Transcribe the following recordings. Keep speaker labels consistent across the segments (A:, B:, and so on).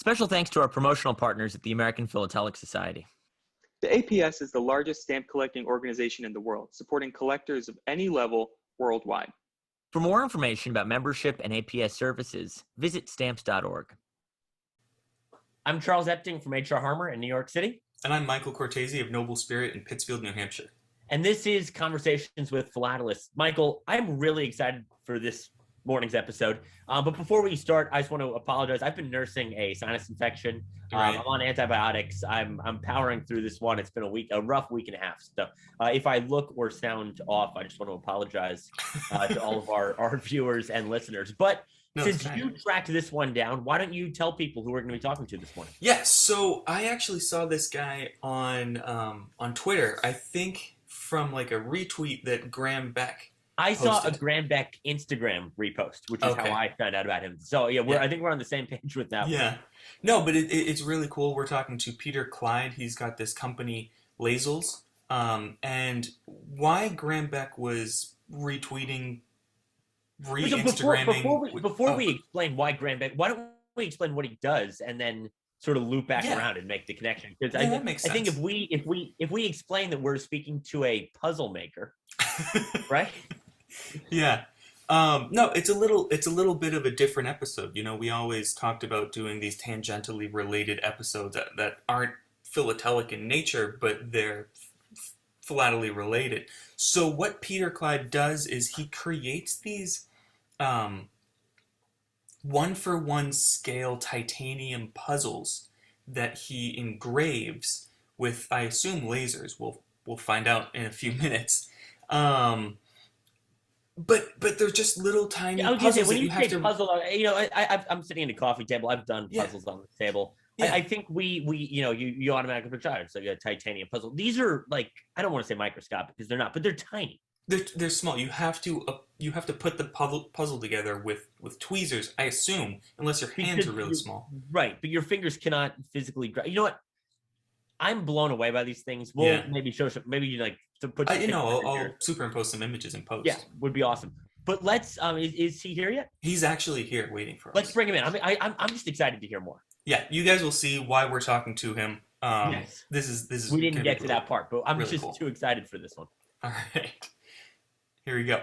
A: Special thanks to our promotional partners at the American Philatelic Society.
B: The APS is the largest stamp collecting organization in the world, supporting collectors of any level worldwide.
A: For more information about membership and APS services, visit stamps.org. I'm Charles Epting from H.R. Harmer in New York City.
C: And I'm Michael Cortese of Noble Spirit in Pittsfield, New Hampshire.
A: And this is Conversations with Philatelists. Michael, I'm really excited for this morning's episode. But before we start, I just want to apologize. I've been nursing a sinus infection.
C: Right.
A: I'm on antibiotics. I'm powering through this one. It's been a rough week and a half. So if I look or sound off, I just want to apologize to all of our viewers and listeners. But since you tracked this one down, why don't you tell people who we're going to be talking to this morning?
C: Yes. So I actually saw this guy on Twitter, I think from like a retweet that Graham Beck
A: saw a Graham Beck Instagram repost, which is how I found out about him. So yeah, I think we're on the same page with that.
C: Yeah. No, but it's really cool. We're talking to Peter Clyde. He's got this company, Lazels. And why Graham Beck was retweeting, re-Instagramming.
A: Before we explain why Graham Beck, why don't we explain what he does and then sort of loop back around and make the connection? Because
C: that makes sense.
A: I think if we explain that we're speaking to a puzzle maker, right?
C: Yeah. No, it's a little bit of a different episode. You know, we always talked about doing these tangentially related episodes that aren't philatelic in nature, but they're philately related. So what Peter Clyde does is he creates these one-for-one scale titanium puzzles that he engraves with, I assume, lasers. We'll find out in a few minutes. But they're just little tiny puzzles that you have to...
A: puzzle, I'm sitting at a coffee table. I've done puzzles on the table. Yeah. I think we you automatically put it's like a titanium puzzle. These are like, I don't want to say microscopic because they're not, but they're tiny.
C: They're small. You have to put the puzzle together with tweezers, I assume, unless your hands are really small.
A: Right, but your fingers cannot physically grab. You know what? I'm blown away by these things. We'll maybe show some, maybe you like to put.
C: I'll superimpose some images in post.
A: Yeah, would be awesome. But let's. Is he here yet?
C: He's actually here, waiting for us.
A: Let's bring him in. I'm just excited to hear more.
C: Yeah, you guys will see why we're talking to him.
A: Yes.
C: This is.
A: We didn't get to that part, but I'm
C: really
A: just
C: cool.
A: too excited for this one.
C: All right, here we go.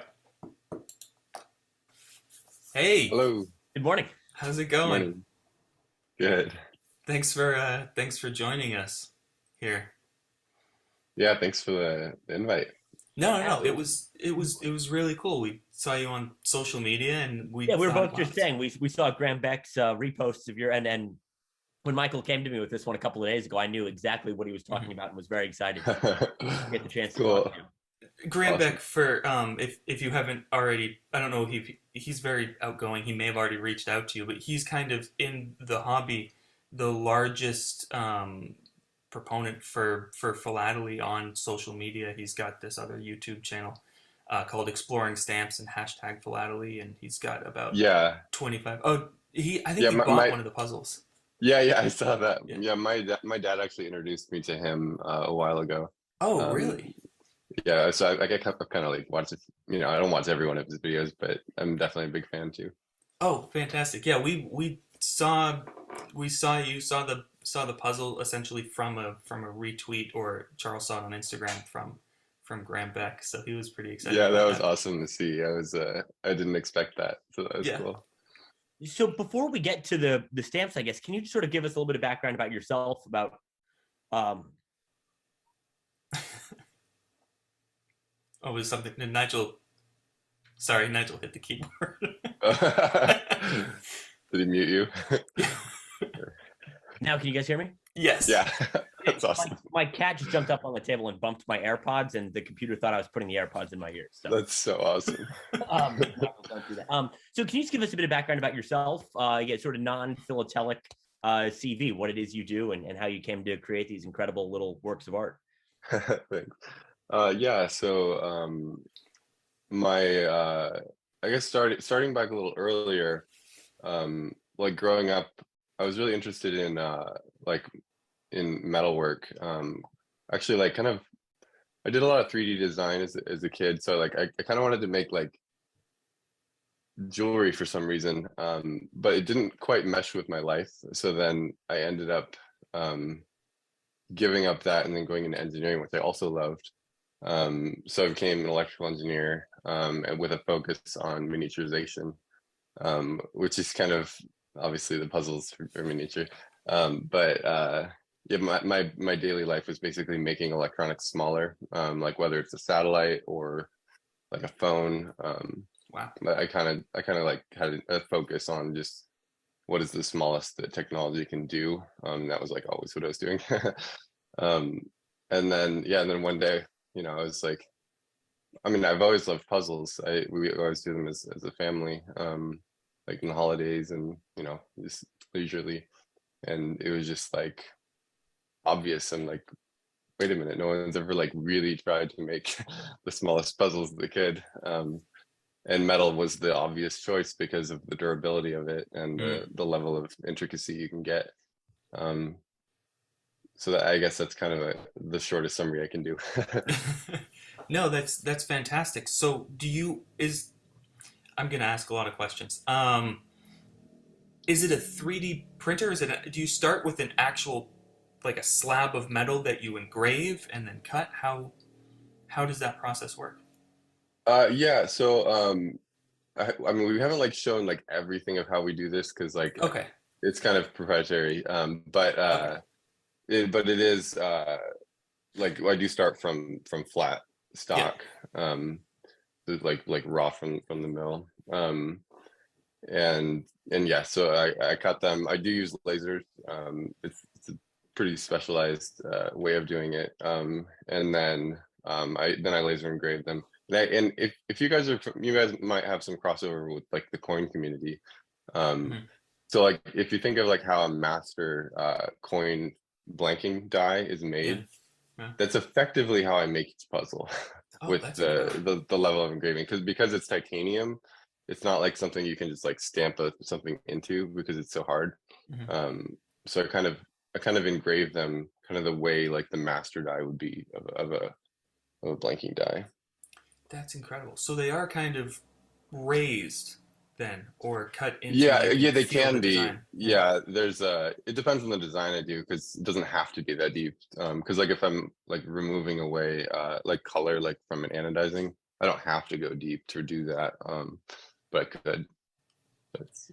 C: Hey.
D: Hello.
A: Good morning.
C: How's it going?
D: Morning. Good.
C: Thanks for joining us here.
D: Yeah, thanks for the invite.
C: No. It was really cool. We saw you on social media, and we
A: were both just saying we saw Graham Beck's reposts of your and when Michael came to me with this one a couple of days ago, I knew exactly what he was talking about and was very excited to get the chance to talk to him.
C: Graham Beck, for if you haven't already, I don't know if he's very outgoing. He may have already reached out to you, but he's kind of in the hobby, the largest proponent for philately on social media. He's got this other YouTube channel called Exploring Stamps and #philately, and he's got about 25. Oh, I think he bought one of the puzzles.
D: Yeah, I saw that. Yeah, my dad actually introduced me to him a while ago.
C: Oh, really?
D: Yeah, so I kind of like watch it. You know, I don't watch every one of his videos, but I'm definitely a big fan too.
C: Oh, fantastic! Yeah, we saw the puzzle essentially from a retweet, or Charles saw it on Instagram from Graham Beck, so he was pretty excited.
D: Yeah, that was awesome to see. I didn't expect that, so that was cool.
A: So before we get to the stamps, I guess, can you just sort of give us a little bit of background about yourself, about
C: Oh, it was something Nigel hit the keyboard.
D: Did he mute you?
A: Now can you guys hear me?
C: Yes.
D: Yeah. That's awesome.
A: My cat just jumped up on the table and bumped my AirPods, and the computer thought I was putting the AirPods in my ears. So.
D: That's so awesome.
A: Don't do that. So can you just give us a bit of background about yourself? Sort of non-philatelic CV, what it is you do, and how you came to create these incredible little works of art.
D: Thanks. So my I guess starting back a little earlier, like growing up, I was really interested in metalwork. Actually, like kind of, I did a lot of 3D design as a kid. So like I kind of wanted to make like jewelry for some reason, but it didn't quite mesh with my life. So then I ended up giving up that and then going into engineering, which I also loved. So I became an electrical engineer, and with a focus on miniaturization, which is kind of obviously the puzzles for miniature. But yeah, my daily life was basically making electronics smaller, like whether it's a satellite or like a phone.
C: Wow.
D: But I kind of like had a focus on just what is the smallest that technology can do. That was like always what I was doing. And then yeah, and then one day, you know, I was like, I mean, I've always loved puzzles. We always do them as a family, like in the holidays and, you know, just leisurely. And it was just like obvious. I'm like, wait a minute, no one's ever like really tried to make the smallest puzzles they could. And metal was the obvious choice because of the durability of it and the level of intricacy you can get. So that, I guess that's kind of the shortest summary I can do.
C: No, that's fantastic. So I'm gonna ask a lot of questions. Is it a 3D printer? Do you start with an actual, like a slab of metal that you engrave and then cut? How does that process work?
D: Yeah, so I mean we haven't like shown like everything of how we do this because like
C: Okay.
D: it's kind of proprietary. But
C: Okay.
D: it is like I do start from flat
C: Yeah.
D: stock, like raw from the mill. And yeah, so I cut them. I do use lasers. It's a pretty specialized way of doing it. And then I laser engrave them. And if you guys might have some crossover with like the coin community.
C: Mhm.
D: So like if you think of like how a master coin blanking die is
C: Yeah.
D: made,
C: Yeah.
D: that's effectively how I make each puzzle
C: Oh,
D: with
C: that's incredible.
D: the level of engraving because it's titanium. It's not like something you can just like stamp something into because it's so hard.
C: Mhm.
D: So I kind of engrave them kind of the way like the master die would be of a blanking die.
C: That's incredible. So they are kind of raised then, or cut into.
D: Yeah,
C: You can
D: yeah, they
C: feel
D: can
C: the
D: be.
C: design. Yeah.
D: Yeah, there's it depends on the design I do because it doesn't have to be that deep. Because like if I'm like removing away like color like from an anodizing, I don't have to go deep to do that. But I could. It's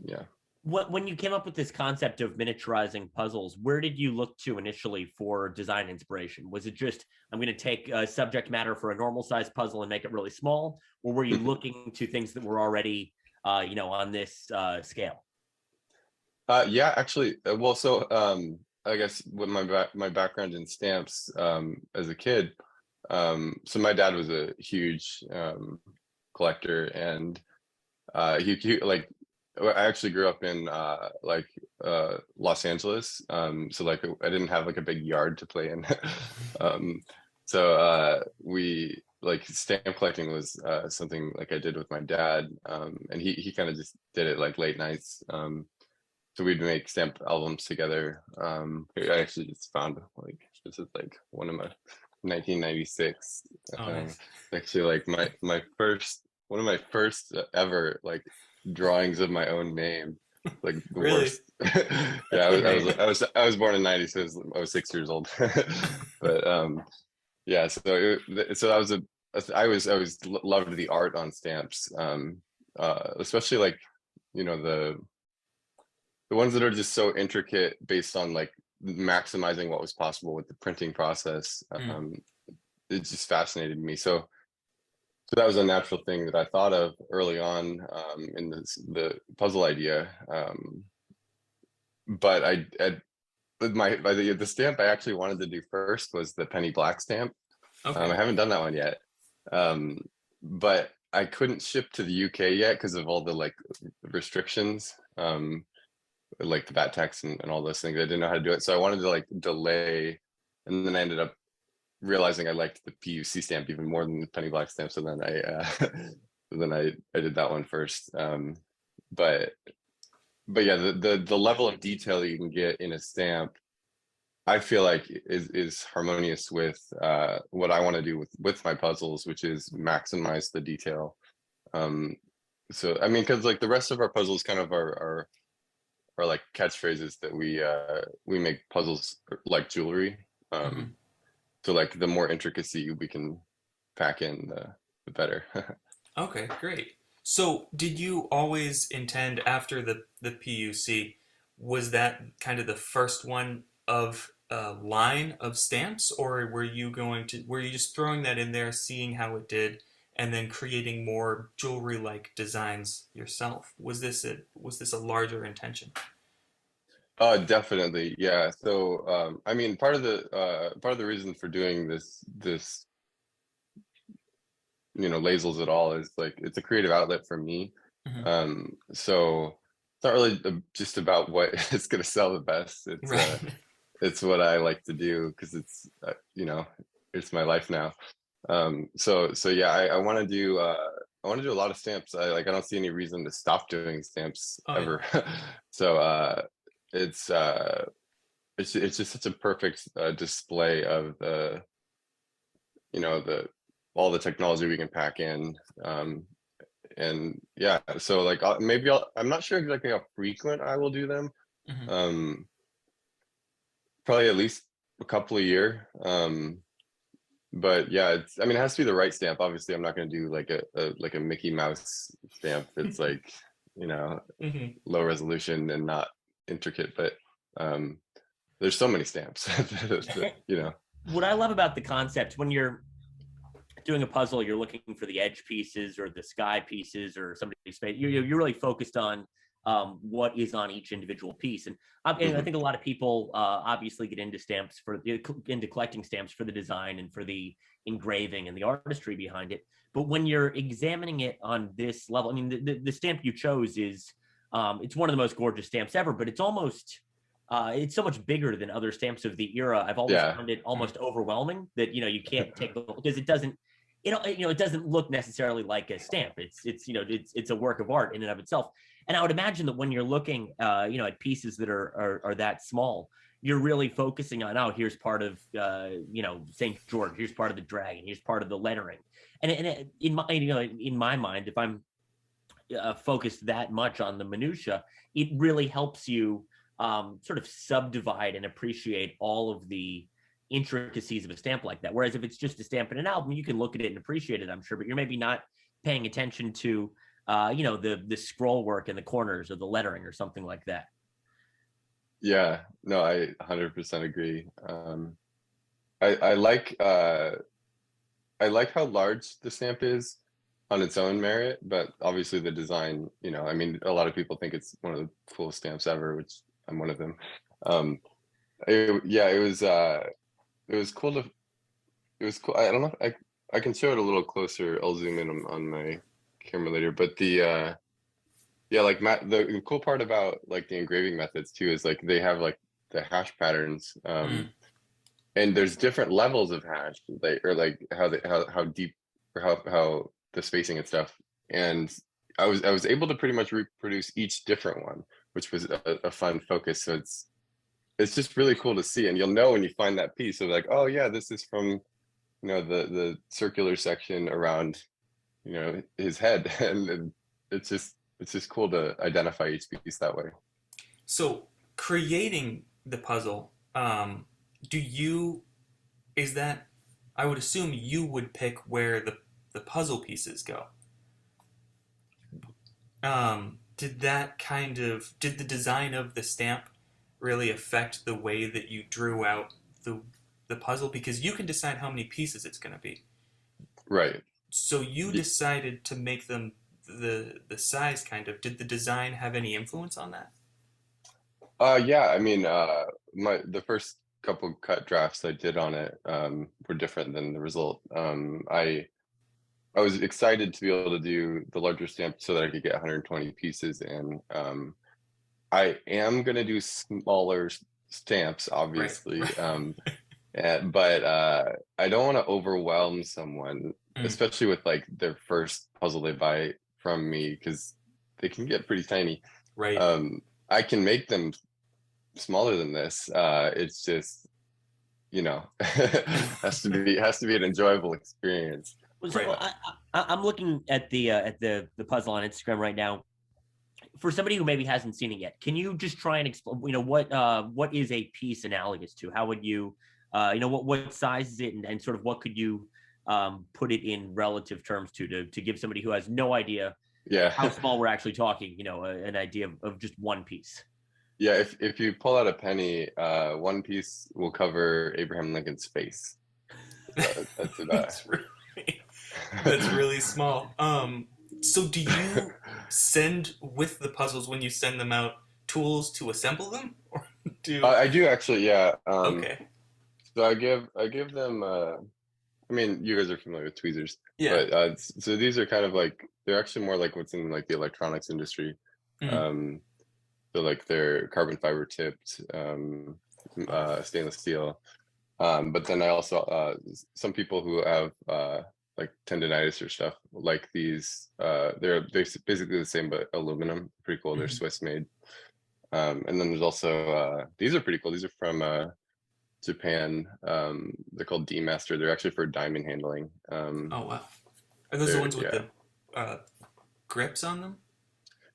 D: yeah.
A: When you came up with this concept of miniaturizing puzzles, where did you look to initially for design inspiration? Was it just, I'm going to take subject matter for a normal size puzzle and make it really small? Or were you looking to things that were already, on this scale?
D: Yeah, actually, well, so I guess with my background in stamps as a kid, so my dad was a huge collector, and he like I actually grew up in Los Angeles, so like I didn't have like a big yard to play in, um, so we like stamp collecting was something like I did with my dad, and he kind of just did it like late nights. So we'd make stamp albums together. I actually just found like this is like one of my 1996.
C: Oh, nice.
D: Actually, like my first one of my first ever like drawings of my own name. Like the
C: Really?
D: worst. Yeah, I was born in '90, so I was 6 years old. But yeah, so that was I always loved the art on stamps. Especially like the ones that are just so intricate based on like maximizing what was possible with the printing process. It just fascinated me. So that was a natural thing that I thought of early on in the puzzle idea. But the stamp I actually wanted to do first was the penny black stamp.
C: Okay.
D: I haven't done that one yet, but I couldn't ship to the UK yet because of all the like restrictions. Like the VAT tax and all those things. I didn't know how to do it. So I wanted to like delay. And then I ended up realizing I liked the PUC stamp even more than the penny black stamp. So then I did that one first. But yeah, the level of detail you can get in a stamp, I feel like is harmonious with what I want to do with my puzzles, which is maximize the detail. so I mean, because like the rest of our puzzles kind of are like catchphrases that we make puzzles like jewelry.
C: Mhm.
D: So like the more intricacy we can pack in, the better.
C: Okay, great. So, did you always intend after the PUC, was that kind of the first one of a line of stamps, or were you just throwing that in there, seeing how it did, and then creating more jewelry-like designs yourself? Was this a larger intention?
D: Definitely, yeah. So I mean, part of the reason for doing this Lazels at all is like it's a creative outlet for me.
C: Hmm.
D: So it's not really just about what is going to sell the best.
C: Right.
D: It's what I like to do because it's my life now. So yeah, I want to do a lot of stamps. I don't see any reason to stop doing stamps
C: Oh yeah.
D: ever. So it's uh it's just such a perfect display of the all the technology we can pack in. And yeah, so like I'm not sure exactly how frequent I will do them.
C: Hmm.
D: um Probably at least a couple a year. But yeah, I mean, it has to be the right stamp. Obviously, I'm not going to do like a Mickey Mouse stamp that's like, you know,
C: Hmm.
D: low resolution and not intricate. But um, there's so many stamps that.
A: What I love about the concept, when you're doing a puzzle, you're looking for the edge pieces or the sky pieces or somebody's face. You're really focused on what is on each individual piece. And I
D: Mhm.
A: think a lot of people obviously get into into collecting stamps for the design and for the engraving and the artistry behind it. But when you're examining it on this level, I mean, the stamp you chose is it's one of the most gorgeous stamps ever, but it's so much bigger than other stamps of the era. I've always
D: Yeah.
A: found it almost overwhelming that you can't take because it doesn't look necessarily like a stamp. It's a work of art in and of itself. And I would imagine that when you're looking at pieces that are that small, you're really focusing on, oh, here's part of St. George, here's part of the dragon, here's part of the lettering. And in my mind, if I'm focused that much on the minutia, it really helps you sort of subdivide and appreciate all of the intricacies of a stamp like that. Whereas if it's just a stamp in an album, you can look at it and appreciate it, I'm sure, but you're maybe not paying attention to the scroll work in the corners or the lettering or something like that.
D: Yeah, no, I 100% agree. I like how large the stamp is on its own merit, but obviously the design, I mean, a lot of people think it's one of the coolest stamps ever, which I'm one of them. Um, yeah, it was cool to it was cool. I don't know. I can show it a little closer. I'll zoom in on my camera later. But yeah, like the cool part about like the engraving methods too is like they have like the hash patterns.
C: Mm.
D: And there's different levels of hash, like or like how deep or how the spacing and stuff. And I was able to pretty much reproduce each different one, which was a fun focus. So it's just really cool to see, and you'll know when you find that piece of like, oh yeah, this is from the circular section around his head, and it's just cool to identify each piece that way.
C: So, creating the puzzle, do you, is that, I would assume you would pick where the puzzle pieces go. Did the design of the stamp really affect the way that you drew out the puzzle? Because you can decide how many pieces it's going to be.
D: Right.
C: So you decided to make them the size kind of. Did the design have any influence on that?
D: Yeah, I mean, the first couple cut drafts I did on it were different than the result. I was excited to be able to do the larger stamp so that I could get 120 pieces, and I am gonna do smaller stamps,
C: Right.
D: obviously.
C: Right.
D: But I don't want to overwhelm someone,
C: Mm,
D: especially with like their first puzzle they buy from me, because they can get pretty tiny.
C: right.
D: Um, I can make them smaller than this. It's just, has to be an enjoyable experience.
A: So
C: Right on.
A: I'm looking at the puzzle on Instagram right now. For somebody who maybe hasn't seen it yet, can you just try and explain, what is a piece analogous to? How would you, what size is it, and sort of what could you put it in relative terms to give somebody who has no idea
D: Yeah.
A: how small we're actually talking, an idea of just one piece.
D: Yeah, if you pull out a penny, one piece will cover Abraham Lincoln's face. That's about.
C: That's really small. So do you send with the puzzles when you send them out tools to assemble them, or do?
D: I do actually, yeah.
C: Okay.
D: So I give them. I mean, you guys are familiar with tweezers,
C: Yeah.
D: but so these are kind of like they're actually more like what's in like the electronics industry.
C: Mm.
D: Um, so like they're carbon fiber tipped, stainless steel. But then I also some people who have like tendonitis or stuff like these. They're basically the same but aluminum. Pretty cool. They're
C: Mhm.
D: Swiss made. And then there's also these are pretty cool. These are from Japan. They're called D Master. They're actually for diamond handling.
C: Oh wow. Are those the
D: They're
C: ones with
D: yeah,
C: the grips on them?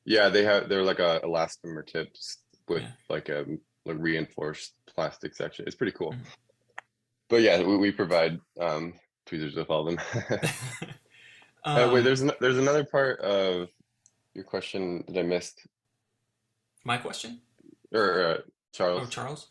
D: yeah. They're like a elastomer tips with
C: Yeah.
D: like a like reinforced plastic section. It's pretty cool.
C: Mhm.
D: But yeah, we provide tweezers with all of them. Wait,
C: Um,
D: there's another part of your question that I missed,
C: my question?
D: or
C: Oh,
D: Charles.
C: Charles?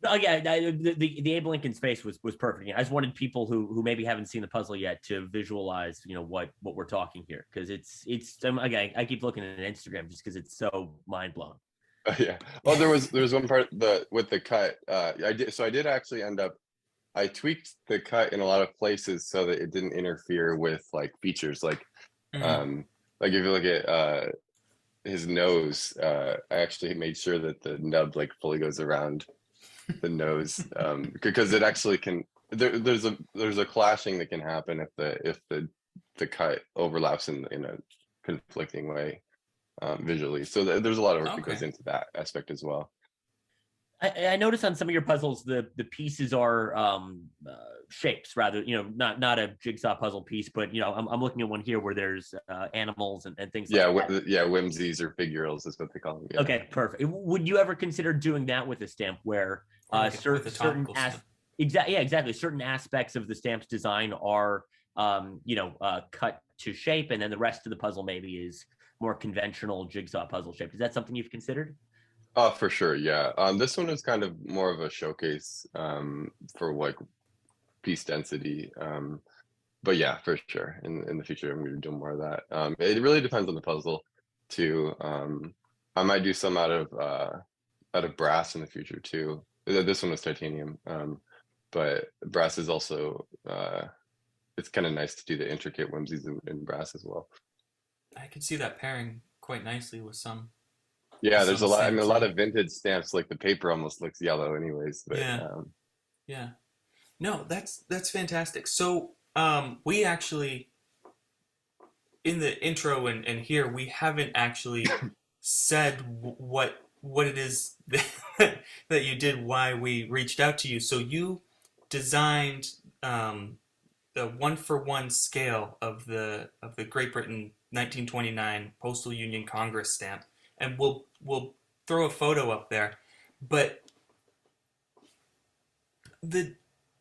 A: Oh yeah, the Abe Lincoln's face was perfect. I just wanted people who maybe haven't seen the puzzle yet to visualize, what we're talking here, because it's again, I keep looking at Instagram just because it's so mind blowing.
D: Yeah. Well, there was one part with the cut. I did actually end up. I tweaked the cut in a lot of places so that it didn't interfere with like features
C: Mm.
D: um like if you look at his nose, I actually made sure that the nub like fully goes around the nose, because it actually can there's a clashing that can happen if the cut overlaps in a conflicting way, visually. So there's a lot of work that
C: Okay.
D: goes into that aspect as well.
A: I noticed on some of your puzzles the pieces are shapes rather, not a jigsaw puzzle piece, but I'm looking at one here where there's animals and things like
D: Yeah,
A: that.
D: yeah, whimsies or figurals is what they call them. Yeah.
A: Okay, perfect. Would you ever consider doing that with a stamp where
C: Or like with a
A: certain
C: topical stamp.
A: exactly, certain aspects of the stamp's design are cut to shape, and then the rest of the puzzle maybe is more conventional jigsaw puzzle shape? Is that something you've considered?
D: Oh, for sure. Yeah. This one is kind of more of a showcase for like piece density. But yeah, for sure. In the future, I'm going to do more of that. It really depends on the puzzle too. I might do some out of brass in the future too. This one was titanium, but brass is also it's kind of nice to do the intricate whimsies in brass as well.
C: I could see that pairing quite nicely with
D: Yeah, there's a lot. I mean, a
C: stamps.
D: lot
C: Yeah.
D: of vintage stamps, like the paper almost looks yellow, anyways. But
C: Yeah. Yeah. No, that's fantastic. So, we actually in the intro and here we haven't actually said what it is that you did, why we reached out to you. So you designed the one for one scale of the Great Britain 1929 Postal Union Congress stamp, and we'll throw a photo up there. But the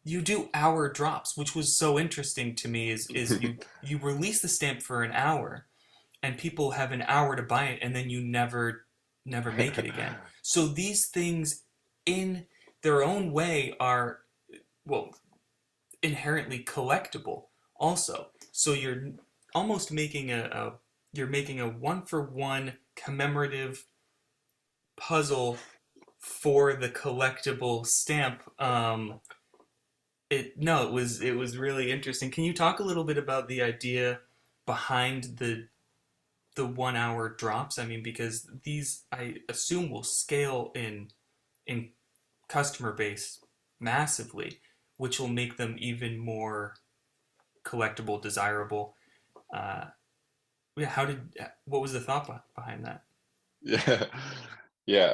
C: you do hour drops, which was so interesting to me. Is you release the stamp for an hour, and people have an hour to buy it, and then you never make it again. So these things, in their own way, are, well, inherently collectible also. So you're almost making you're making a one for one commemorative puzzle for the collectible stamp. It was really interesting. Can you talk a little bit about the idea behind the 1 hour drops? I mean, because these, I assume, will scale in customer base massively, which will make them even more collectible, desirable. Uh, yeah, what was the thought behind that?
D: Yeah, yeah.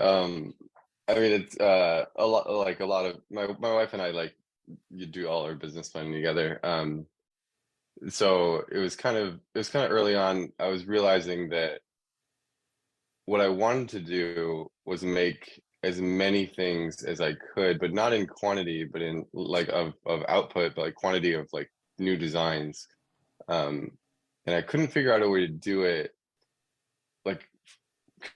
D: I mean, it's a lot like a lot of my wife and I like you do all our business planning together. so it was kind of early on. I was realizing that what I wanted to do was make as many things as I could, but not in quantity, but in like of output, but like quantity of like new designs. Um, and I couldn't figure out a way to do it like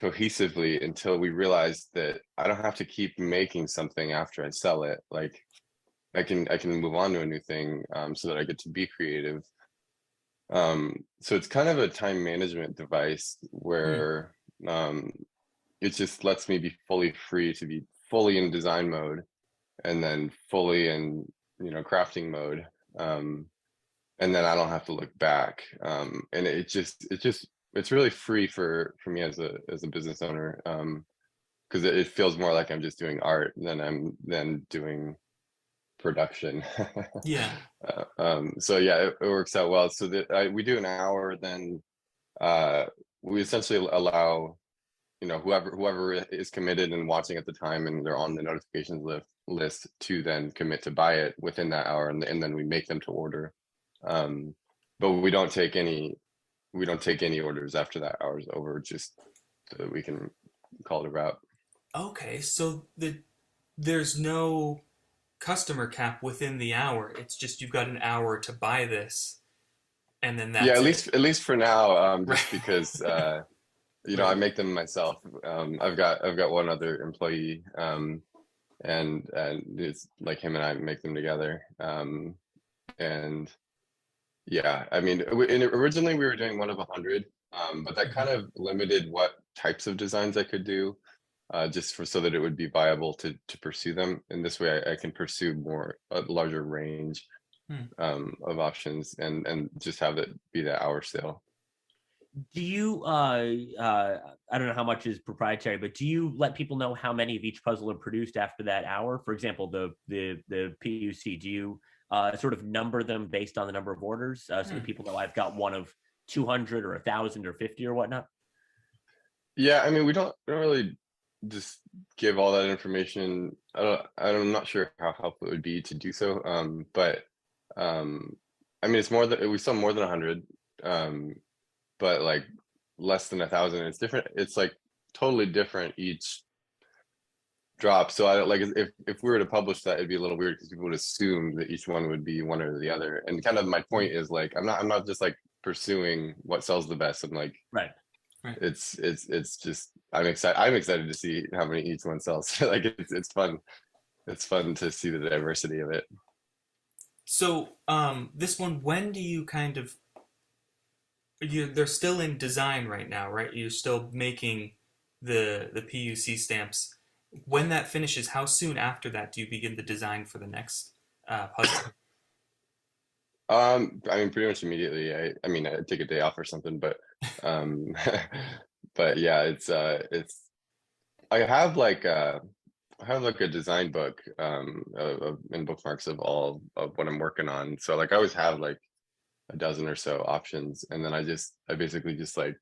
D: cohesively until we realized that I don't have to keep making something after I sell it. Like I can move on to a new thing, so that I get to be creative. So it's kind of a time management device
C: Hmm.
D: where um, it just lets me be fully free to be fully in design mode and then fully in crafting mode. Um, and then I don't have to look back. And it's really free for me as a business owner, because it feels more like I'm just doing art than I'm doing production.
C: Yeah.
D: So yeah, it works out well. So that we do an hour, then uh, we essentially allow whoever is committed and watching at the time and they're on the notifications list to then commit to buy it within that hour, and then we make them to order. Um, but we don't take any orders after that hour's over, just so that we can call it a wrap.
C: Okay, so there's no customer cap within the hour. It's just you've got an hour to buy this, and then
D: Yeah,
C: that's it.
D: at least for now,
C: Right.
D: just because I
C: Right.
D: make them myself. I've got one other employee, and it's like him and I make them together. And yeah, I mean, originally we were doing one of 100, but that kind
C: Mhm.
D: of limited what types of designs I could do, just for so that it would be viable to pursue them. And this way, I can pursue a larger range
C: Hmm.
D: of options, and just have it be the hour sale.
A: Do you I don't know how much is proprietary, but do you let people know how many of each puzzle are produced after that hour? For example, the PUC, do you sort of number them based on the number of orders, so that
C: Hmm.
A: people know I've got one of 200 or 1,000 or 50 or whatnot?
D: Yeah, I mean, we don't really just give all that information. I'm not sure how helpful it would be to do so. But um, I mean, it's more than we sell more than 100, um, but like less than 1,000. It's different. It's like totally different each drop. So I like if we were to publish that, it'd be a little weird because people would assume that each one would be one or the other. And kind of my point is like I'm not just like pursuing what sells the best. I'm like
A: Right.
C: Right.
D: it's just I'm excited to see how many each one sells. Like it's fun. It's fun to see the diversity of it.
C: So, this one, when do you kind of they're still in design right now, right? You're still making the PUC stamps. When that finishes, how soon after that do you begin the design for the next puzzle?
D: I mean, pretty much immediately. I mean, I take a day off or something, but um, but yeah, it's I have like I have like a design book and bookmarks of all of what I'm working on. So like I always have like a dozen or so options, and then I basically just like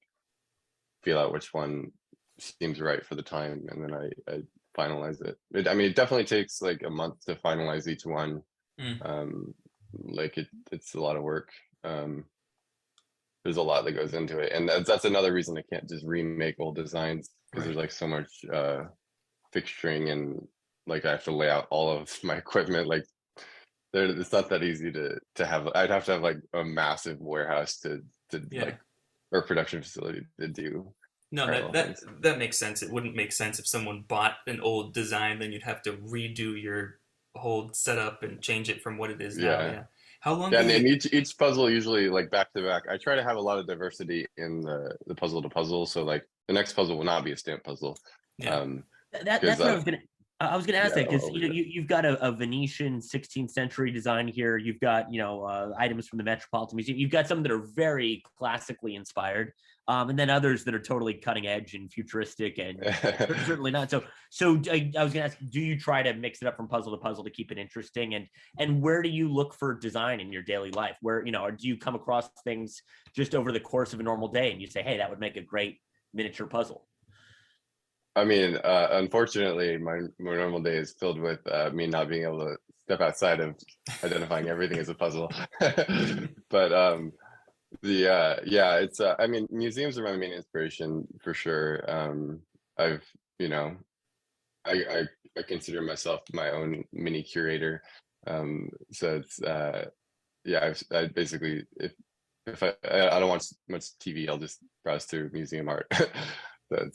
D: feel out which one seems right for the time, and then I finalize it. I mean, it definitely takes like a month to finalize each one.
C: Mm,
D: Um, like it's a lot of work. Um, there's a lot that goes into it, and that's another reason I can't just remake old designs, because
C: right.
D: there's like so much fixturing, and like I have to lay out all of my equipment. Like it's not that easy to have. I'd have to have like a massive warehouse to
C: Yeah.
D: like or production facility to do
C: No, that
D: parallel
C: that
D: things.
C: that makes sense. It wouldn't make sense if someone bought an old design, then you'd have to redo your whole setup and change it from what it is now.
D: Yeah.
C: Yeah. How long
D: Yeah,
C: do
D: and
C: you?
D: each puzzle usually like back to back. I try to have a lot of diversity in the puzzle to puzzle. So like the next puzzle will not be a stamp puzzle.
C: Yeah.
D: Um, because
A: That's what I was gonna ask
D: yeah,
A: that, because
D: over it.
A: you've got a Venetian 16th century design here. You've got items from the Metropolitan Museum. You've got some that are very classically inspired, and then others that are totally cutting edge and futuristic, and certainly not. So I was gonna ask, do you try to mix it up from puzzle to puzzle to keep it interesting? And where do you look for design in your daily life? Where or do you come across things just over the course of a normal day and you say, hey, that would make a great miniature puzzle?
D: I mean, unfortunately, my normal day is filled with me not being able to step outside of identifying everything as a puzzle. But yeah, it's I mean, museums are my main inspiration for sure. I've you know I consider myself my own mini curator. So it's yeah, I basically if I don't watch much TV, I'll just browse through museum art. So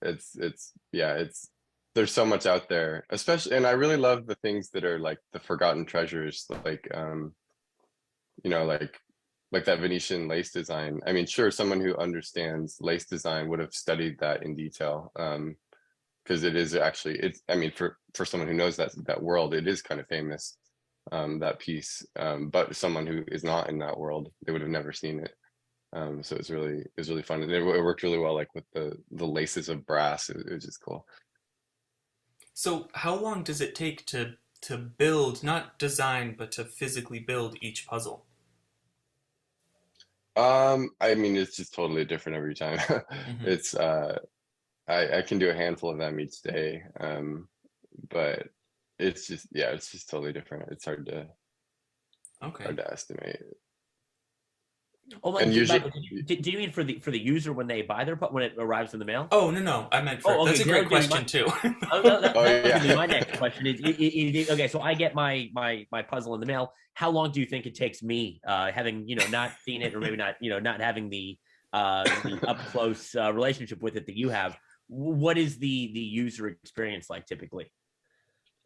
D: it's yeah, it's there's so much out there, especially, and I really love the things that are like the forgotten treasures, like you know, like that Venetian lace design. I mean, sure, someone who understands lace design would have studied that in detail. Because it is actually, it's, I mean, for someone who knows that world, it is kind of famous, that piece. But someone who is not in that world, they would have never seen it. So it was really fun, and it worked really well, like with the laces of brass. It was just cool.
C: So how long does it take to build, not design, but to physically build each puzzle?
D: I mean, it's just totally different every time.
C: Hmm.
D: It's I can do a handful of them each day. But it's just, yeah, it's just totally different. It's
C: Okay.
D: hard to estimate.
A: Oh,
D: And usually,
A: Michael, did you mean for the user when they buy when it arrives in the mail?
C: Oh, no, no. I meant for,
A: Oh, okay.
C: that's a great question too.
A: Oh,
D: oh
A: that was gonna be
D: yeah.
A: my next question. Okay? So I get my puzzle in the mail. How long do you think it takes me, having not seen it, or maybe not not having the up close relationship with it that you have? What is the user experience like typically?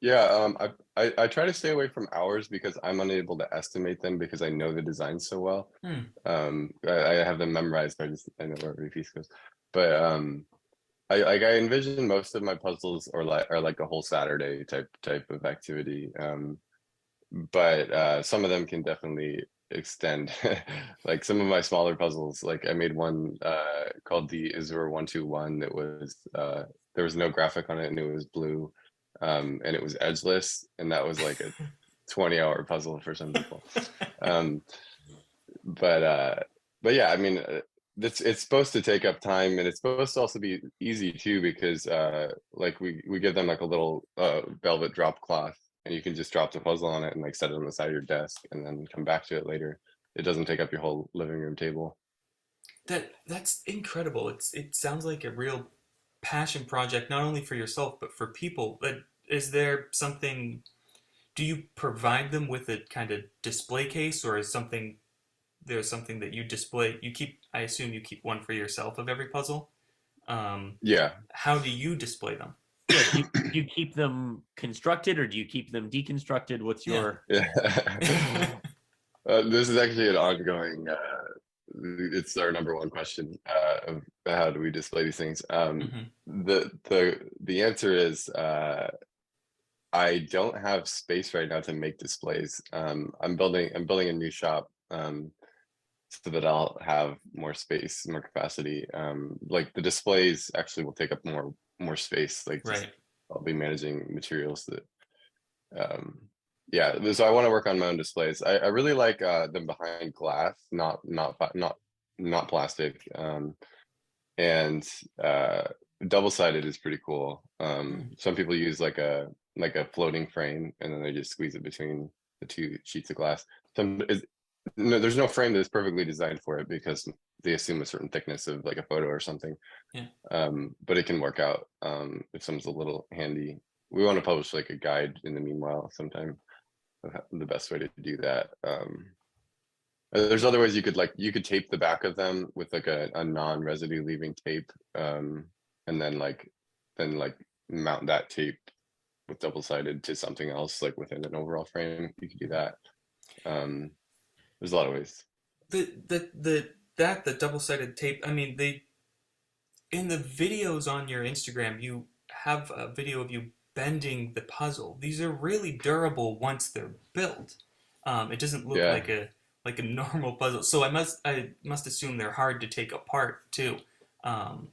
D: Yeah, I try to stay away from hours because I'm unable to estimate them because I know the design so well.
C: Hmm.
D: I have them memorized. I know where every piece goes. But I envision most of my puzzles are like a whole Saturday type of activity. But some of them can definitely extend. Like some of my smaller puzzles, like I made one called the Azure 121 that was there was no graphic on it and it was blue, and it was edgeless, and that was like a 20-hour puzzle for some people. Um, but yeah, I mean, it's supposed to take up time, and it's supposed to also be easy too, because like we give them like a little velvet drop cloth, and you can just drop the puzzle on it and like set it on the side of your desk and then come back to it later. It doesn't take up your whole living room table.
C: That's incredible. It sounds like a real passion project, not only for yourself but for people. But is there something? Do you provide them with a kind of display case, or is something there's something that you display? You keep. I assume you keep one for yourself of every puzzle.
D: Yeah.
C: How do you display them?
A: Yeah, do you keep them constructed or do you keep them deconstructed? What's
C: Yeah.
A: your
D: Yeah. This is actually an ongoing it's our number one question of how do we display these things.
C: Hmm.
D: The answer is I don't have space right now to make displays. I'm building a new shop, so that I'll have more space, more capacity. Like the displays actually will take up more space. Like just
C: Right.
D: I'll be managing materials that um yeah, so I want to work on my own displays. I really like them behind glass, not plastic. And double-sided is pretty cool.
C: Hmm.
D: Some people use like a floating frame and then they just squeeze it between the two sheets of glass. No, there's no frame that's perfectly designed for it because they assume a certain thickness of like a photo or something.
C: Yeah.
D: But it can work out if someone's a little handy. We want to publish like a guide in the meanwhile sometime of the best way to do that. There's other ways you could tape the back of them with like a non-residue leaving tape, and then mount that tape with double-sided to something else like within an overall frame. You could do that. There's a lot of ways.
C: The double-sided tape. I mean, they in the videos on your Instagram, you have a video of you bending the puzzle. These are really durable once they're built. It doesn't look
D: Yeah.
C: like a normal puzzle. So I must assume they're hard to take apart too. Um,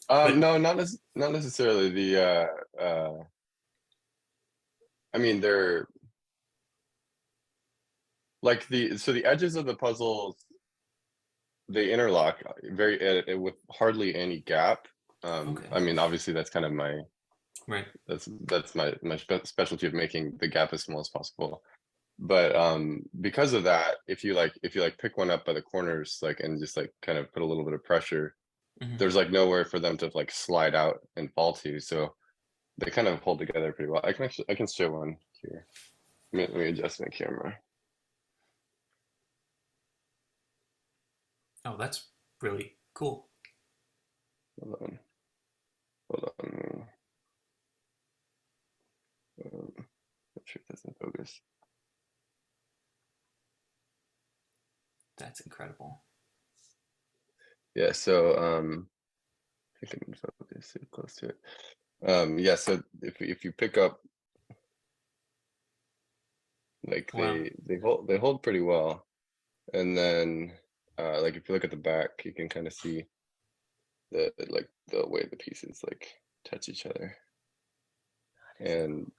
C: but
D: No, not necessarily. I mean, they're like the edges of the puzzles, they interlock very with hardly any gap.
C: okay.
D: I mean, obviously that's kind of my
C: Right.
D: That's my specialty of making the gap as small as possible. But because of that, if you pick one up by the corners, like, and just like kind of put a little bit of pressure,
C: Mm-hmm.
D: there's like nowhere for them to like slide out and fall to. So they kind of hold together pretty well. I can show one here. Let me adjust my camera.
C: Oh, that's really cool.
D: Hold on. Hold on. Not sure if that's in focus.
C: That's incredible.
D: Yeah, so I think I'm in focus, so close to it. Yeah, so if you pick up, like,
C: Wow.
D: they hold pretty well. And then like if you look at the back, you can kind of see the way the pieces like touch each other. And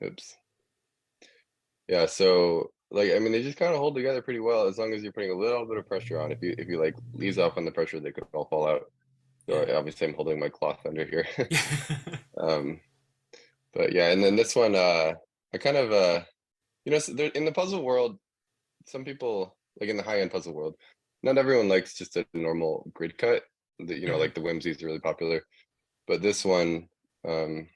D: oops. Yeah, so like, I mean, they just kind of hold together pretty well as long as you're putting a little bit of pressure on. If you like ease off on the pressure, they could all fall out. So
C: Yeah.
D: obviously I'm holding my cloth under here.
C: Yeah.
D: But yeah, and then this one, I kind of so there, in the puzzle world, some people, like in the high-end puzzle world, not everyone likes just a normal grid cut. Like the Whimsies are really popular, but this one, kind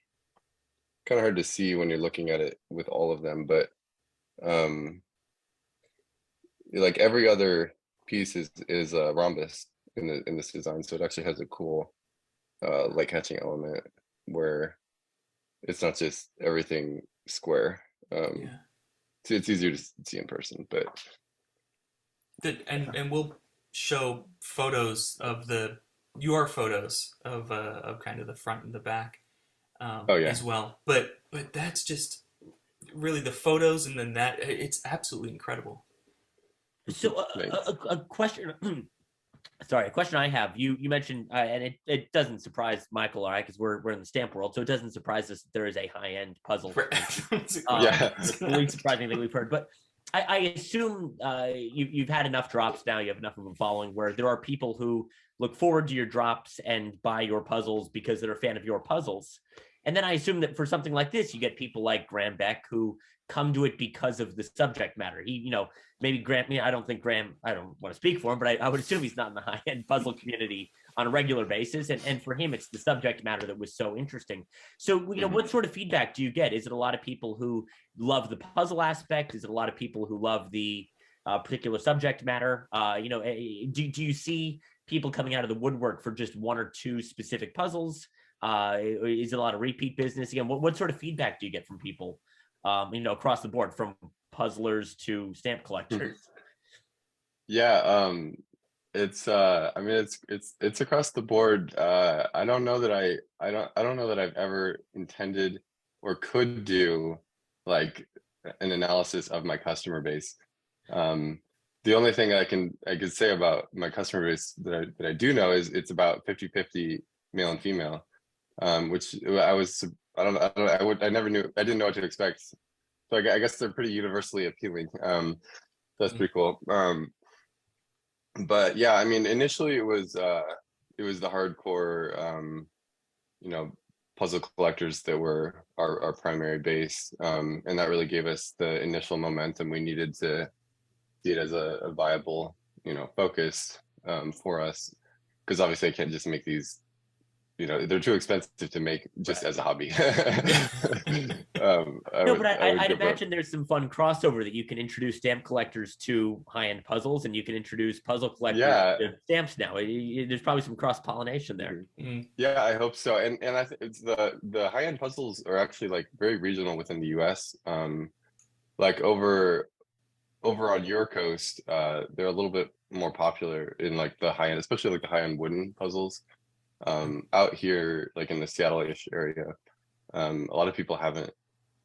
D: of hard to see when you're looking at it with all of them. But like every other piece is a rhombus in this design, so it actually has a cool light catching element where it's not just everything square.
C: Yeah.
D: So it's easier to see in person, but
C: And we'll show photos of your photos of kind of the front and the back
D: oh yeah,
C: as well. But that's just really the photos, and then that it's absolutely incredible.
A: So a question. Sorry, a question I have. You mentioned, and it doesn't surprise Michael or I because we're in the stamp world, so it doesn't surprise us that there is a high end puzzle.
D: yeah.
A: It's the least surprising thing we've heard. But I assume you've had enough drops now. You have enough of them following where there are people who look forward to your drops and buy your puzzles because they're a fan of your puzzles. And then I assume that for something like this, you get people like Graham Beck who come to it because of the subject matter. Maybe Graham, I don't think Graham, I don't want to speak for him, but I would assume he's not in the high-end puzzle community on a regular basis. And for him, it's the subject matter that was so interesting. So, what sort of feedback do you get? Is it a lot of people who love the puzzle aspect? Is it a lot of people who love the particular subject matter? Do you see people coming out of the woodwork for just one or two specific puzzles? Is it a lot of repeat business? Again, what sort of feedback do you get from people, across the board, from puzzlers to stamp collectors?
D: Yeah, it's I mean it's across the board. I don't know that I don't know that I've ever intended or could do like an analysis of my customer base. The only thing I could say about my customer base that I do know is it's about 50-50 male and female, which I never knew, I didn't know what to expect. So I guess they're pretty universally appealing. That's pretty cool. But yeah, I mean, initially it was the hardcore, puzzle collectors that were our primary base, and that really gave us the initial momentum we needed to see it as a viable, focus for us, because obviously I can't just make these. They're too expensive to make just as a hobby.
A: I'd imagine there's some fun crossover that you can introduce stamp collectors to high-end puzzles, and you can introduce puzzle collectors to stamps now. There's probably some cross-pollination there.
D: Yeah, I hope so. And I think it's the high-end puzzles are actually like very regional within the US. Like over on your coast, they're a little bit more popular in like the high-end, especially like the high-end wooden puzzles. Out here, like in the Seattle-ish area, a lot of people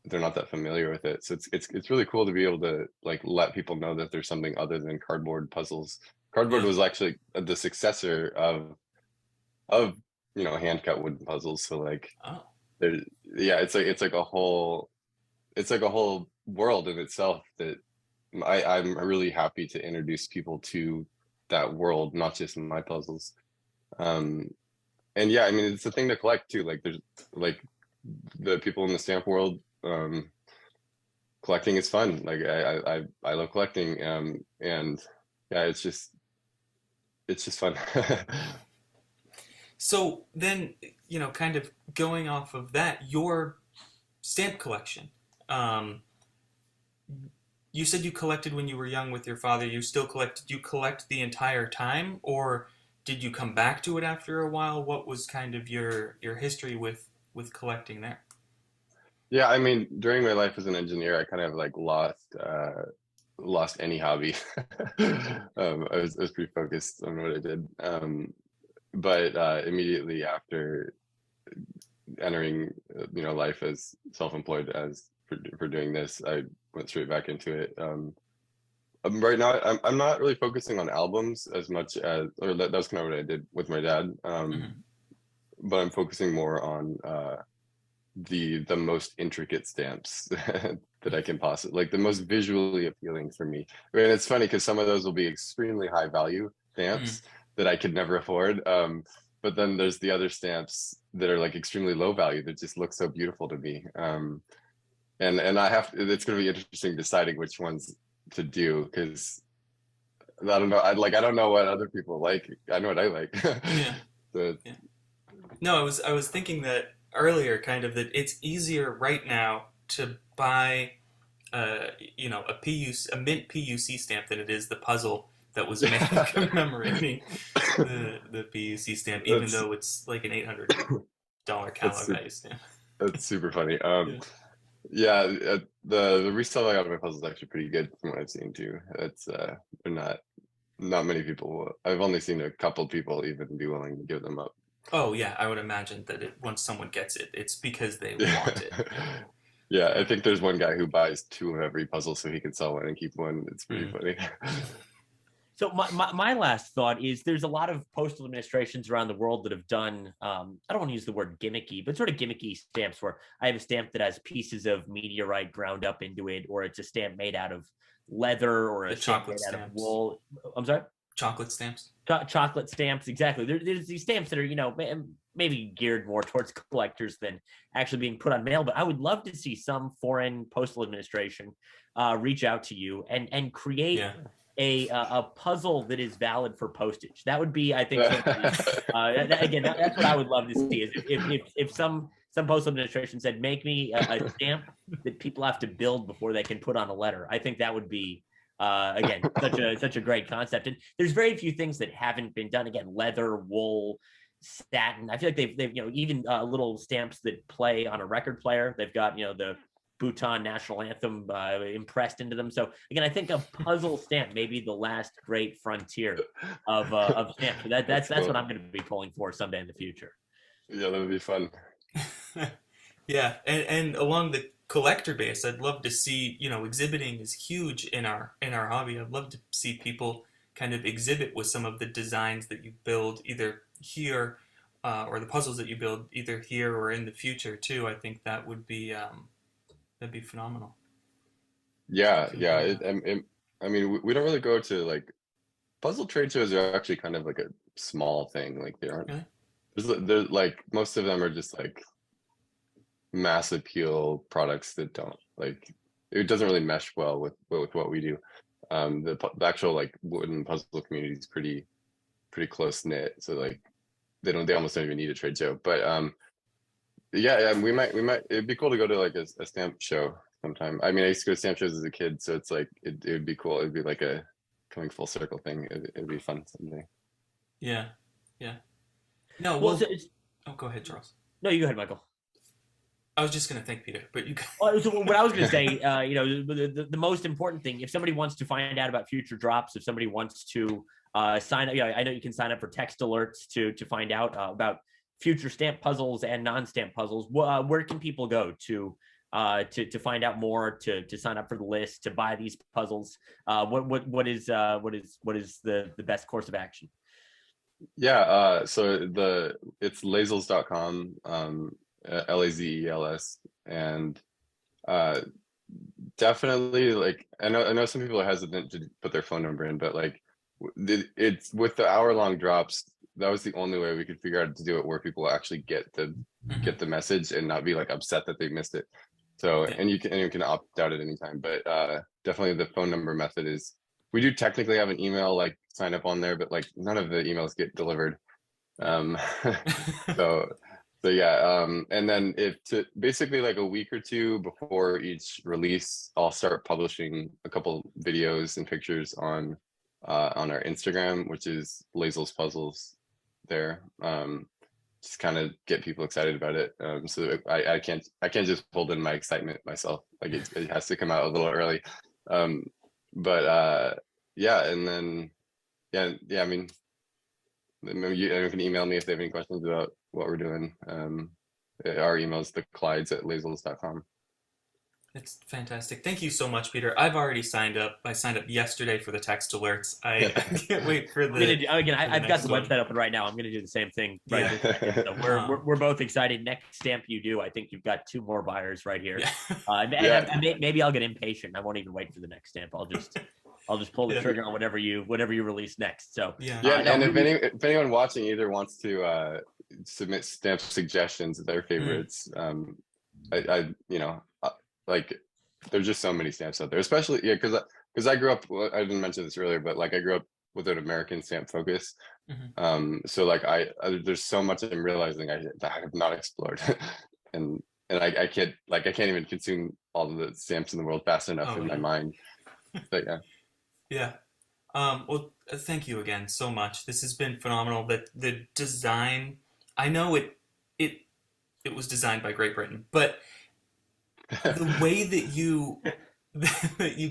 D: they're not that familiar with it. So it's really cool to be able to like let people know that there's something other than cardboard puzzles. Cardboard was actually the successor of hand cut wooden puzzles. So like it's like a whole world in itself that I'm really happy to introduce people to that world, not just my puzzles. And yeah, I mean, it's a thing to collect too. Like there's like the people in the stamp world, collecting is fun. Like I love collecting, and yeah, it's just fun.
C: So then, kind of going off of that, your stamp collection. Um, you said you collected when you were young with your father. You still collect? Did you collect the entire time, or did you come back to it after a while? What was kind of your history with collecting there?
D: Yeah, I mean, during my life as an engineer, I kind of like lost any hobby. I was pretty focused on what I did. But immediately after entering, life as self-employed as for doing this, I went straight back into it. Right now, I'm not really focusing on albums as much as, or that's kind of what I did with my dad.
C: Hmm.
D: But I'm focusing more on the most intricate stamps that I can possibly, like the most visually appealing for me. I mean, it's funny because some of those will be extremely high value
C: Hmm.
D: stamps that I could never afford. But then there's the other stamps that are like extremely low value that just look so beautiful to me. And it's going to be interesting deciding which ones to do because I don't know. I don't know what other people like. I know what I like.
C: Yeah.
D: So,
C: Yeah. No, I was thinking that earlier, kind of that it's easier right now to buy, a mint PUC stamp than it is the puzzle that was made commemorating the PUC stamp, even
D: that's
C: though it's like an $800
D: that's
C: Cala
D: super,
C: value stamp.
D: that's super funny.
C: Yeah.
D: Yeah, the resale value on my puzzle is actually pretty good from what I've seen too. It's they're not many people. I've only seen a couple people even be willing to give them up.
C: Oh yeah, I would imagine that once someone gets it, it's because they
D: Yeah,
C: want it.
D: yeah. I
C: Yeah.
D: think there's one guy who buys two of every puzzle so he can sell one and keep one. It's pretty
C: Mm.
D: funny.
A: So my last thought is there's a lot of postal administrations around the world that have done I don't want to use the word gimmicky, but sort of gimmicky stamps where I have a stamp that has pieces of meteorite ground up into it, or it's a stamp made out of leather, or
C: The
A: a stamp
C: chocolate
A: made out of
C: stamps.
A: wool. I'm sorry.
C: Chocolate stamps.
A: Chocolate stamps, exactly. There's these stamps that are maybe geared more towards collectors than actually being put on mail. But I would love to see some foreign postal administration reach out to you and create
C: Yeah.
A: a puzzle that is valid for postage. That would be, I think, sort of again, that's what I would love to see. Is if some postal administration said, make me a stamp that people have to build before they can put on a letter. I think that would be again such a great concept. And there's very few things that haven't been done. Again, leather, wool, satin. I feel like they've even little stamps that play on a record player. They've got the Bhutan national anthem impressed into them. So again, I think a puzzle stamp may be the last great frontier of stamps. So that's
D: That's
A: what I'm
D: cool.
A: going to be pulling for someday in the future.
D: Yeah, that would be fun.
C: Yeah, and along the collector base, I'd love to see, exhibiting is huge in our hobby. I'd love to see people kind of exhibit with some of the designs that you build either here, or the puzzles that you build either here or in the future too. I think that would be that'd be phenomenal. Makes me
D: Yeah,
C: feel
D: yeah.
C: good about it.
D: I mean, we don't really go to like puzzle trade shows are actually kind of like a small thing. Like they aren't.
C: Really?
D: There's like most of them are just like mass appeal products that don't like it doesn't really mesh well with what we do. The actual like wooden puzzle community is pretty close knit, so like they almost don't even need a trade show. But yeah, we might it'd be cool to go to like a stamp show sometime. I mean, I used to go to stamp shows as a kid, so it's like it would be cool. It'd be like a coming full circle thing. It'd be fun someday.
C: Yeah, yeah. No,
A: Well,
C: well, oh, go ahead, Charles.
A: no, you go ahead, Michael.
C: I was just gonna thank Peter, but you.
A: Well, so what I was going to say, the most important thing, if somebody wants to find out about future drops, if somebody wants to sign up, I know you can sign up for text alerts to find out about future stamp puzzles and non-stamp puzzles. Where can people go to find out more, to sign up for the list, to buy these puzzles? What is the best course of action?
D: Yeah, so it's lazels.com, Lazels, and uh definitely like I know some people are hesitant to put their phone number in, but like it's with the hour long drops, that was the only way we could figure out to do it where people actually get the message and not be like upset that they missed it. So,
C: Yeah.
D: and you can opt out at any time, but definitely the phone number method is, we do technically have an email like sign up on there, but like none of the emails get delivered. So yeah, and then basically like a week or two before each release, I'll start publishing a couple videos and pictures on our Instagram, which is Lazels Puzzles there. Just kind of get people excited about it. So I can't just hold in my excitement myself. Like it has to come out a little early. But yeah, and then yeah, I mean, you can email me if they have any questions about what we're doing. Our email is theclydes@lazels.com.
C: It's fantastic. Thank you so much, Peter. I've already signed up. I signed up yesterday for the text alerts. I can't wait for the.
A: I've got the website open right now. I'm going to do the same thing right this second. So we're both excited. Next stamp you do, I think you've got 2 more buyers right here.
C: Yeah.
A: Maybe I'll get impatient. I won't even wait for the next stamp. I'll just pull the trigger on whatever you release next. So
D: and if anyone watching either wants to submit stamp suggestions of their favorites, I like there's just so many stamps out there, especially because I grew up, I didn't mention this earlier, but like I grew up with an American stamp focus. So like there's so much I'm realizing I have not explored, and I can't even consume all of the stamps in the world fast enough in my mind. But
C: yeah. Well, thank you again so much. This has been phenomenal. The design, I know it was designed by Great Britain, but the way that you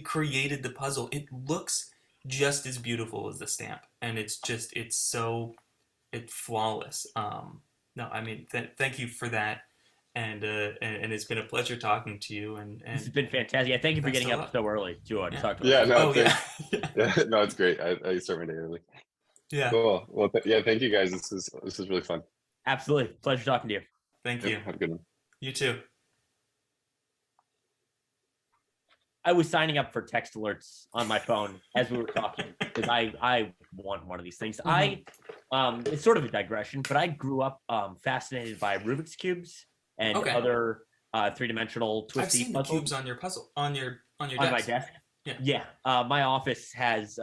C: created the puzzle, it looks just as beautiful as the stamp, and it's flawless. No, I mean, thank you for that. And it's been a pleasure talking to you. And
A: this has been fantastic. Yeah, thank you for getting up so early to talk to us.
D: Yeah, no,
C: yeah.
D: No, it's great. I start my day early.
C: Yeah.
D: Cool. Well, thank you guys. This is really fun.
A: Absolutely, pleasure talking to you.
C: Thank you.
D: Have a good one.
C: You too.
A: I was signing up for text alerts on my phone as we were talking because I want one of these things. It's sort of a digression, but I grew up fascinated by Rubik's cubes and other 3-dimensional twisty
C: I've seen
A: puzzles.
C: the cubes on your puzzle on your desk.
A: On my desk. Yeah. My office has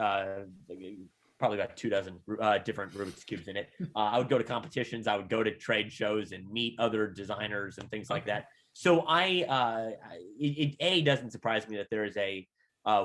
A: probably about 24 different Rubik's cubes in it. I would go to competitions. I would go to trade shows and meet other designers and things like that. So it doesn't surprise me that there is a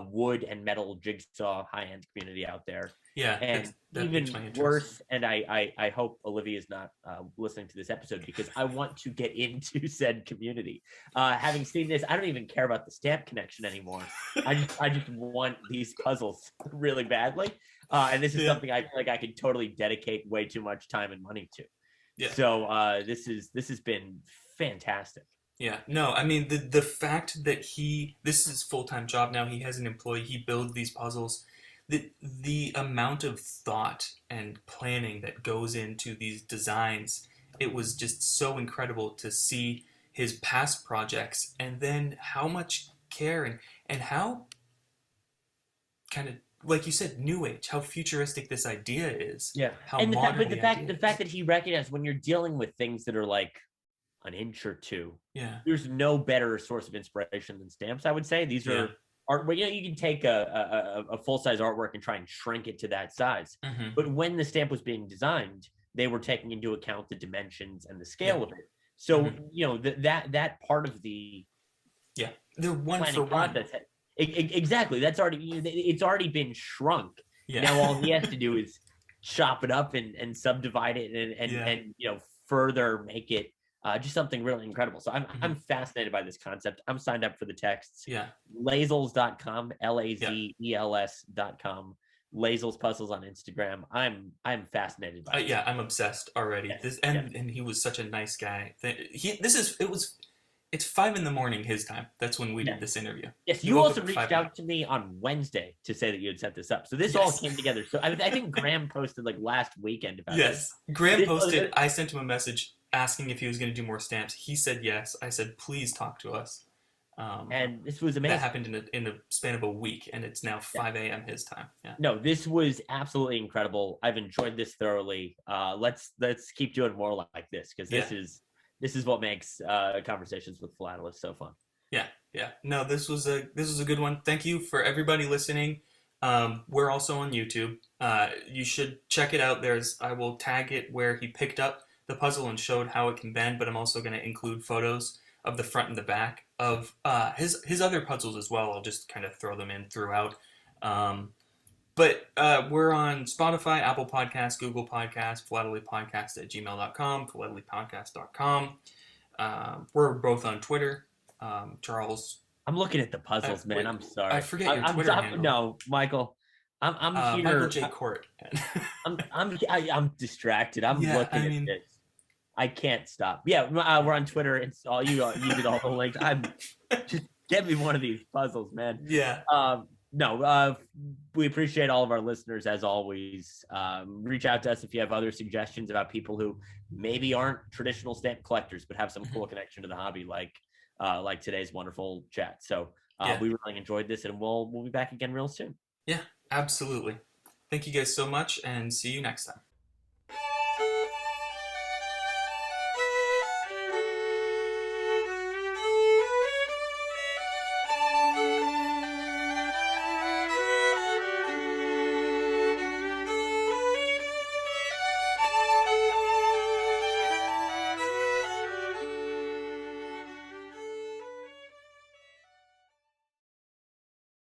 A: wood and metal jigsaw high-end community out there.
C: Yeah,
A: and even worse, and I hope Olivia is not listening to this episode because I want to get into said community. Having seen this, I don't even care about the stamp connection anymore. I just want these puzzles really badly, and this is something I feel like I could totally dedicate way too much time and money to. Yeah. So this has been fantastic.
C: Yeah, no, I mean, the fact that this is his full-time job now, he has an employee, he builds these puzzles, the amount of thought and planning that goes into these designs, it was just so incredible to see his past projects and then how much care and how kind of, like you said, new age, how futuristic this idea is.
A: Yeah,
C: how
A: and
C: modern
A: the fact that he recognized when you're dealing with things that are like an inch or two.
C: Yeah.
A: There's no better source of inspiration than stamps, I would say. These are art where you can take a full-size artwork and try and shrink it to that size. But when the stamp was being designed, they were taking into account the dimensions and the scale of it. So, that part of the
C: they're one for one.
A: Exactly. It's already been shrunk. Yeah. Now all he has to do is chop it up and subdivide it and further make it just something really incredible. So I'm fascinated by this concept. I'm signed up for the texts.
C: Yeah.
A: Lazels.com, LAZELS.com. Lazels Puzzles on Instagram. I'm fascinated by it.
C: I'm obsessed already. And he was such a nice guy. It's 5 a.m. his time. That's when we did this interview.
A: Yes, you also reached out to me on Wednesday to say that you had set this up. So this all came together. So I think Graham posted like last weekend about this.
C: Graham posted. I sent him a message asking if he was going to do more stamps. He said yes. I said, please talk to us.
A: And this was amazing.
C: That happened in a span of a week, and it's now 5 a.m. his time. Yeah.
A: No, this was absolutely incredible. I've enjoyed this thoroughly. Let's keep doing more like this, because this is what makes conversations with philatelists so fun.
C: Yeah. No, this was a good one. Thank you for everybody listening. We're also on YouTube. You should check it out. I will tag it where he picked up the puzzle and showed how it can bend, but I'm also going to include photos of the front and the back of his other puzzles as well. I'll just kind of throw them in throughout. But we're on Spotify, Apple Podcasts, Google Podcasts, philatelypodcast@gmail.com, philatelypodcast.com. We're both on Twitter. Charles,
A: I'm looking at the puzzles, man. I'm sorry.
C: I forget your Twitter handle.
A: No, Michael. I'm here.
C: Michael J. Court.
A: I'm distracted. I'm looking at this. I can't stop. Yeah, we're on Twitter. It's all you did all the links. Just get me one of these puzzles, man.
C: Yeah.
A: We appreciate all of our listeners as always. Reach out to us if you have other suggestions about people who maybe aren't traditional stamp collectors but have some cool connection to the hobby, like today's wonderful chat. So we really enjoyed this, and we'll be back again real soon.
C: Yeah, absolutely. Thank you guys so much, and see you next time.